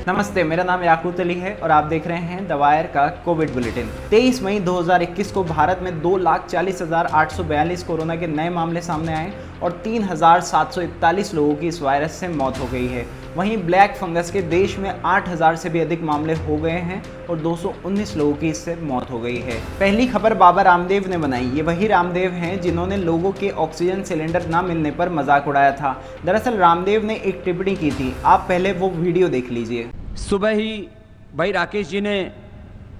नमस्ते, मेरा नाम याकूत अली है और आप देख रहे हैं द वायर का कोविड बुलेटिन। 23 मई 2021 को भारत में 2,40,842 कोरोना के नए मामले सामने आए और 3,741 लोगों की इस वायरस से मौत हो गई है। वहीं ब्लैक फंगस के देश में 8,000 से भी अधिक मामले हो गए हैं और 219 लोगों की इससे मौत हो गई है। पहली खबर बाबा रामदेव ने बनाई। ये वही रामदेव हैं जिन्होंने लोगों के ऑक्सीजन सिलेंडर न मिलने पर मजाक उड़ाया था। दरअसल रामदेव ने एक टिप्पणी की थी, आप पहले वो वीडियो देख लीजिए। सुबह ही भाई राकेश जी ने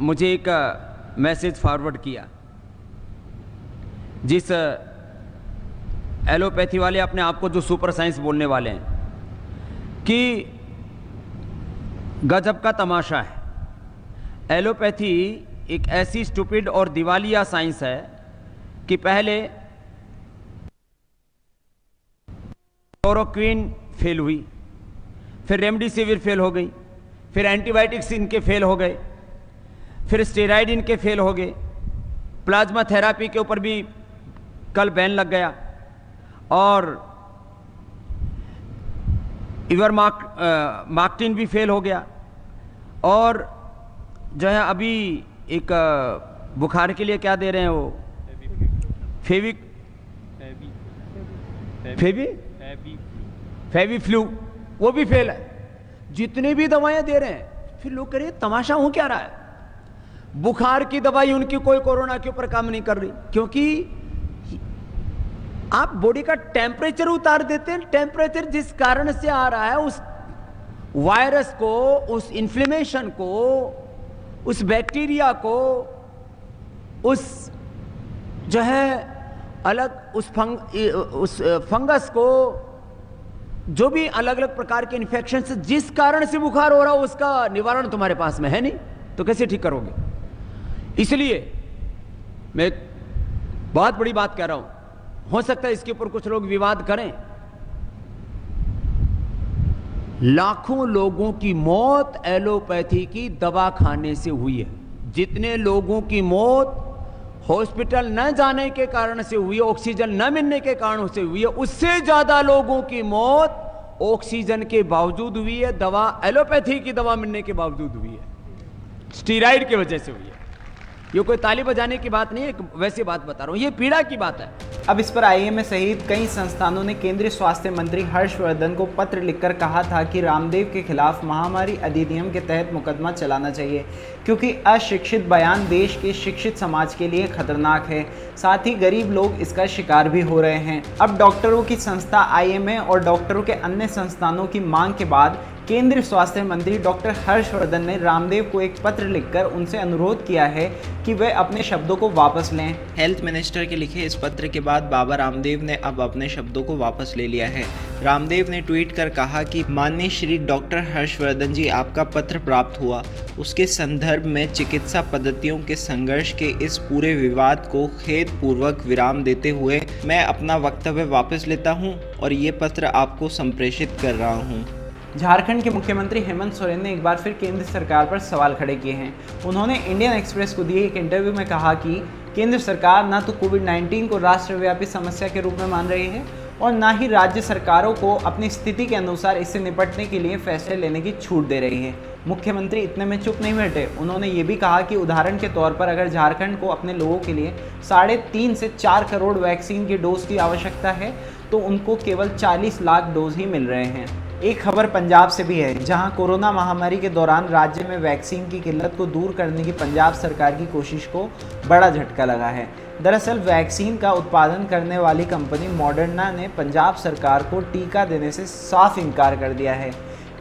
मुझे एक मैसेज फॉरवर्ड किया, जिस एलोपैथी वाले अपने आप को जो सुपर साइंस बोलने वाले हैं, कि गजब का तमाशा है। एलोपैथी एक ऐसी स्टूपिड और दिवालिया साइंस है कि पहले क्लोरोक्विन फेल हुई, फिर रेमडेसिविर फेल हो गई, फिर एंटीबायोटिक्स इनके फेल हो गए, फिर स्टेरॉइड इनके फेल हो गए, प्लाज्मा थेरापी के ऊपर भी कल बैन लग गया, और इवरमाक्टिन भी फेल हो गया, और जो है अभी एक बुखार के लिए क्या दे रहे हैं वो फेवी फ्लू, वो भी फेल है। जितने भी दवाएं दे रहे हैं, फिर लोग कह रहे हैं तमाशा हो क्या रहा है। बुखार की दवाई उनकी कोई कोरोना के ऊपर काम नहीं कर रही, क्योंकि आप बॉडी का टेम्परेचर उतार देते हैं। टेम्परेचर जिस कारण से आ रहा है, उस वायरस को, उस इन्फ्लेमेशन को, उस बैक्टीरिया को, उस जो है अलग उस फंगस को, जो भी अलग अलग प्रकार के इन्फेक्शन से जिस कारण से बुखार हो रहा हो, उसका निवारण तुम्हारे पास में है नहीं, तो कैसे ठीक करोगे। इसलिए मैं बहुत बड़ी बात कह रहा हूं, हो सकता है इसके ऊपर कुछ लोग विवाद करें। लाखों लोगों की मौत एलोपैथी की दवा खाने से हुई है। जितने लोगों की मौत हॉस्पिटल न जाने के कारण से हुई है, ऑक्सीजन न मिलने के कारण से हुई है, उससे ज्यादा लोगों की मौत ऑक्सीजन के बावजूद हुई है, दवा एलोपैथी की दवा मिलने के बावजूद हुई है, स्टीरॉइड की वजह से हुई है। ये कोई ताली बजाने की बात नहीं है, वैसी बात बता रहा हूं, ये पीड़ा की बात है। अब इस पर आईएमए सहित कई संस्थानों ने केंद्रीय स्वास्थ्य मंत्री हर्षवर्धन को पत्र लिखकर कहा था कि रामदेव के खिलाफ महामारी अधिनियम के तहत मुकदमा चलाना चाहिए, क्योंकि अशिक्षित बयान देश के शिक्षित समाज के लिए खतरनाक है। साथ ही गरीब लोग इसका शिकार भी हो रहे हैं। अब डॉक्टरों की संस्था आईएमए और डॉक्टरों के अन्य संस्थानों की मांग के बाद केंद्रीय स्वास्थ्य मंत्री डॉक्टर हर्षवर्धन ने रामदेव को एक पत्र लिखकर उनसे अनुरोध किया है कि वे अपने शब्दों को वापस लें। हेल्थ मिनिस्टर के लिखे इस पत्र के बाद बाबा रामदेव ने अब अपने शब्दों को वापस ले लिया है। रामदेव ने ट्वीट कर कहा कि माननीय श्री डॉक्टर हर्षवर्धन जी, आपका पत्र प्राप्त हुआ। उसके संदर्भ में चिकित्सा पद्धतियों के संघर्ष के इस पूरे विवाद को खेदपूर्वक विराम देते हुए मैं अपना वक्तव्य वापस लेता हूँ और ये पत्र आपको संप्रेषित कर रहा हूँ। झारखंड के मुख्यमंत्री हेमंत सोरेन ने एक बार फिर केंद्र सरकार पर सवाल खड़े किए हैं। उन्होंने इंडियन एक्सप्रेस को दिए एक इंटरव्यू में कहा कि केंद्र सरकार न तो कोविड-19 को राष्ट्रव्यापी समस्या के रूप में मान रही है और न ही राज्य सरकारों को अपनी स्थिति के अनुसार इससे निपटने के लिए फैसले लेने की छूट दे रही है। मुख्यमंत्री इतने में चुप नहीं बैठे। उन्होंने ये भी कहा कि उदाहरण के तौर पर अगर झारखंड को अपने लोगों के लिए 3.5 से 4 करोड़ वैक्सीन की डोज की आवश्यकता है, तो उनको केवल 40 लाख डोज ही मिल रहे हैं। एक खबर पंजाब से भी है, जहां कोरोना महामारी के दौरान राज्य में वैक्सीन की किल्लत को दूर करने की पंजाब सरकार की कोशिश को बड़ा झटका लगा है। दरअसल वैक्सीन का उत्पादन करने वाली कंपनी मॉडर्ना ने पंजाब सरकार को टीका देने से साफ इनकार कर दिया है।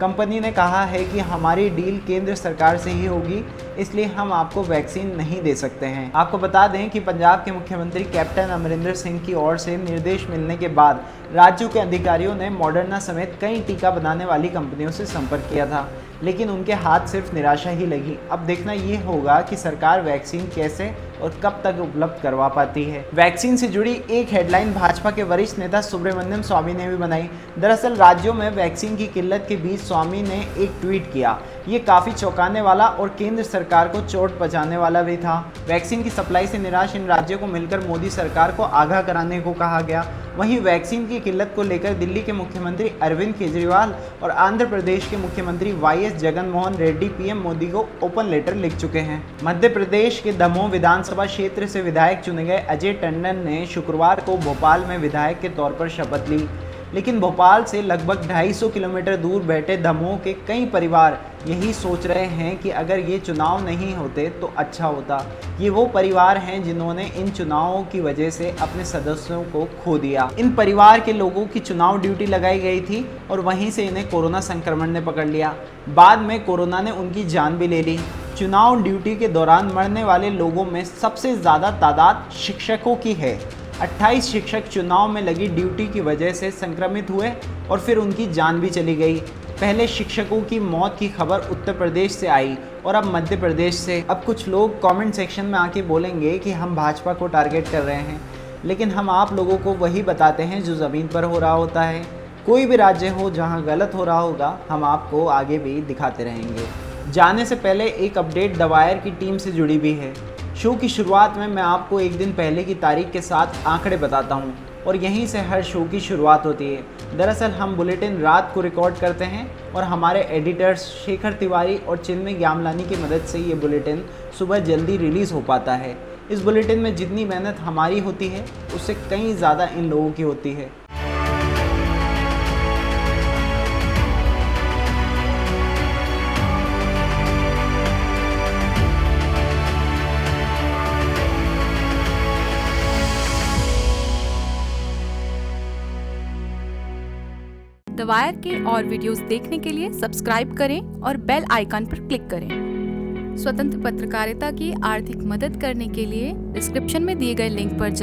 कंपनी ने कहा है कि हमारी डील केंद्र सरकार से ही होगी, इसलिए हम आपको वैक्सीन नहीं दे सकते हैं। आपको बता दें कि पंजाब के मुख्यमंत्री कैप्टन अमरिंदर सिंह की ओर से निर्देश मिलने के बाद राज्यों के अधिकारियों ने मॉडर्ना समेत कई टीका बनाने वाली कंपनियों से संपर्क किया था, लेकिन उनके हाथ सिर्फ निराशा ही लगी। अब देखना ये होगा कि सरकार वैक्सीन कैसे और कब तक उपलब्ध करवा पाती है। वैक्सीन से जुड़ी एक हेडलाइन भाजपा के वरिष्ठ नेता सुब्रमण्यम स्वामी ने भी बनाई। दरअसल राज्यों में वैक्सीन की किल्लत के बीच स्वामी ने एक ट्वीट किया। ये काफ़ी चौंकाने वाला और केंद्र सरकार को चोट पहुंचाने वाला भी था। वैक्सीन की सप्लाई से निराश इन राज्यों को मिलकर मोदी सरकार को आगाह कराने को कहा गया। वहीं वैक्सीन की किल्लत को लेकर दिल्ली के मुख्यमंत्री अरविंद केजरीवाल और आंध्र प्रदेश के मुख्यमंत्री वाईएस जगनमोहन रेड्डी पीएम मोदी को ओपन लेटर लिख चुके हैं। मध्य प्रदेश के दमोह विधानसभा क्षेत्र से विधायक चुने गए अजय टंडन ने शुक्रवार को भोपाल में विधायक के तौर पर शपथ ली, लेकिन भोपाल से लगभग 250 किलोमीटर दूर बैठे दमोह के कई परिवार यही सोच रहे हैं कि अगर ये चुनाव नहीं होते तो अच्छा होता। ये वो परिवार हैं जिन्होंने इन चुनावों की वजह से अपने सदस्यों को खो दिया। इन परिवार के लोगों की चुनाव ड्यूटी लगाई गई थी और वहीं से इन्हें कोरोना संक्रमण ने पकड़ लिया। बाद में कोरोना ने उनकी जान भी ले ली। चुनाव ड्यूटी के दौरान मरने वाले लोगों में सबसे ज़्यादा तादाद शिक्षकों की है। 28 शिक्षक चुनाव में लगी ड्यूटी की वजह से संक्रमित हुए और फिर उनकी जान भी चली गई। पहले शिक्षकों की मौत की खबर उत्तर प्रदेश से आई और अब मध्य प्रदेश से। अब कुछ लोग कमेंट सेक्शन में आके बोलेंगे कि हम भाजपा को टारगेट कर रहे हैं, लेकिन हम आप लोगों को वही बताते हैं जो ज़मीन पर हो रहा होता है। कोई भी राज्य हो जहां गलत हो रहा होगा, हम आपको आगे भी दिखाते रहेंगे। जाने से पहले एक अपडेट द वायर की टीम से जुड़ी भी है। शो की शुरुआत में मैं आपको एक दिन पहले की तारीख के साथ आंकड़े बताता हूं और यहीं से हर शो की शुरुआत होती है। दरअसल हम बुलेटिन रात को रिकॉर्ड करते हैं और हमारे एडिटर्स शेखर तिवारी और चिन्मय ग्यामलानी की मदद से ये बुलेटिन सुबह जल्दी रिलीज़ हो पाता है। इस बुलेटिन में जितनी मेहनत हमारी होती है उससे कहीं ज़्यादा इन लोगों की होती है। द वायर के और वीडियोस देखने के लिए सब्सक्राइब करें और बेल आइकन पर क्लिक करें। स्वतंत्र पत्रकारिता की आर्थिक मदद करने के लिए डिस्क्रिप्शन में दिए गए लिंक पर